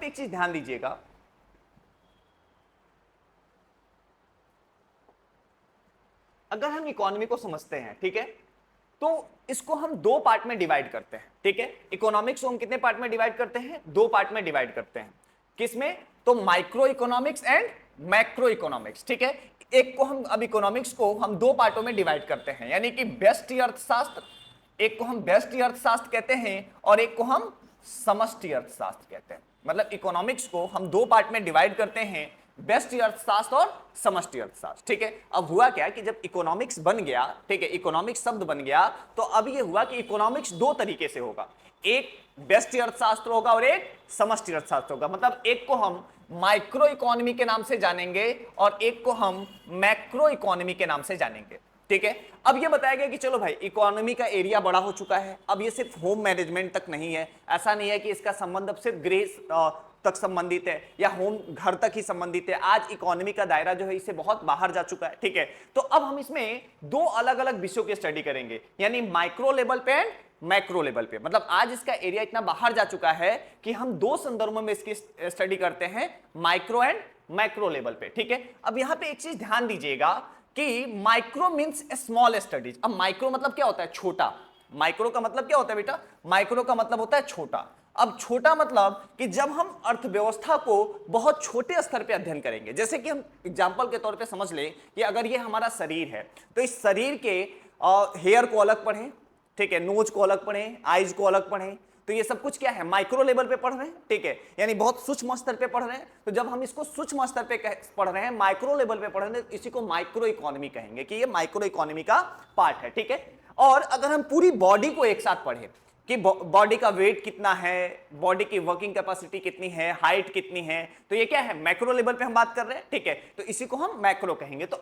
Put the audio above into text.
पे एक चीज ध्यान दीजिएगा, अगर हम इकोनॉमी को समझते हैं, ठीक है, तो इसको हम दो पार्ट में डिवाइड करते हैं, ठीक है। इकोनॉमिक्स को हम कितने पार्ट में डिवाइड करते हैं? दो पार्ट में डिवाइड करते हैं। किसमें? तो micro economics and macro economics, ठीक है। एक को हम, अब इकोनॉमिक्स को हम दो पार्टों में डिवाइड करते हैं, यानी कि व्यष्टि अर्थशास्त्र, एक को हम व्यष्टि अर्थशास्त्र कहते हैं और एक को हम समष्टि अर्थशास्त्र कहते हैं। मतलब इकोनॉमिक्स को हम दो पार्ट में डिवाइड करते हैं, व्यष्टि अर्थशास्त्र और समष्टि अर्थशास्त्र, ठीक है। अब हुआ क्या कि जब इकोनॉमिक्स बन गया, ठीक है, इकोनॉमिक्स शब्द बन गया, तो अब ये हुआ कि इकोनॉमिक्स दो तरीके से होगा, एक व्यष्टि अर्थशास्त्र होगा और एक समष्टि अर्थशास्त्र होगा। मतलब एक को हम माइक्रो इकोनॉमी के नाम से जानेंगे और एक को हम मैक्रो इकोनॉमी के नाम से जानेंगे, ठीक है। अब ये बताया गया कि चलो भाई इकोनॉमी का एरिया बड़ा हो चुका है, अब ये सिर्फ होम मैनेजमेंट तक नहीं है, ऐसा नहीं है कि इसका संबंध अब सिर्फ गृह तक संबंधित है या होम घर तक ही संबंधित है। आज इकोनॉमी का दायरा जो है इससे बहुत बाहर जा चुका है, ठीक है। तो अब हम इसमें दो अलग अलग विषयों की स्टडी करेंगे, यानी माइक्रो लेवल पे एंड मैक्रो लेवल पे। मतलब आज इसका एरिया इतना बाहर जा चुका है कि हम दो संदर्भों में इसकी स्टडी करते हैं, माइक्रो एंड मैक्रो लेवल पे, ठीक है। अब यहां पे एक चीज ध्यान दीजिएगा कि माइक्रो मींस स्मॉल स्टडीज। अब माइक्रो मतलब क्या होता है? छोटा। माइक्रो का मतलब क्या होता है बेटा? माइक्रो का मतलब होता है छोटा। अब छोटा मतलब कि जब हम अर्थव्यवस्था को बहुत छोटे स्तर पे अध्ययन करेंगे, जैसे कि हम एग्जांपल के तौर पे समझ लें कि अगर ये हमारा शरीर है, तो इस शरीर के हेयर को अलग पढ़ें, ठीक है, नोज को अलग पढ़ें, आईज को अलग पढ़ें, तो ये सब कुछ क्या है? माइक्रो लेवल पे पढ़ रहे हैं, ठीक है, यानी बहुत सूक्ष्म स्तर पे पढ़ रहे हैं। तो जब हम इसको सूक्ष्म स्तर पे पढ़ रहे हैं, माइक्रो लेवल पे पढ़ रहे हैं, इसी को माइक्रो इकोनॉमी कहेंगे कि ये माइक्रो इकोनॉमी का पार्ट है, ठीक है। और अगर हम पूरी बॉडी को एक साथ पढ़ें कि बॉडी का वेट कितना है, बॉडी की वर्किंग कैपेसिटी कितनी है, हाइट कितनी है, तो ये क्या है? मैक्रो लेवल पे हम बात कर रहे हैं, ठीक है, तो इसी को हम मैक्रो कहेंगे। तो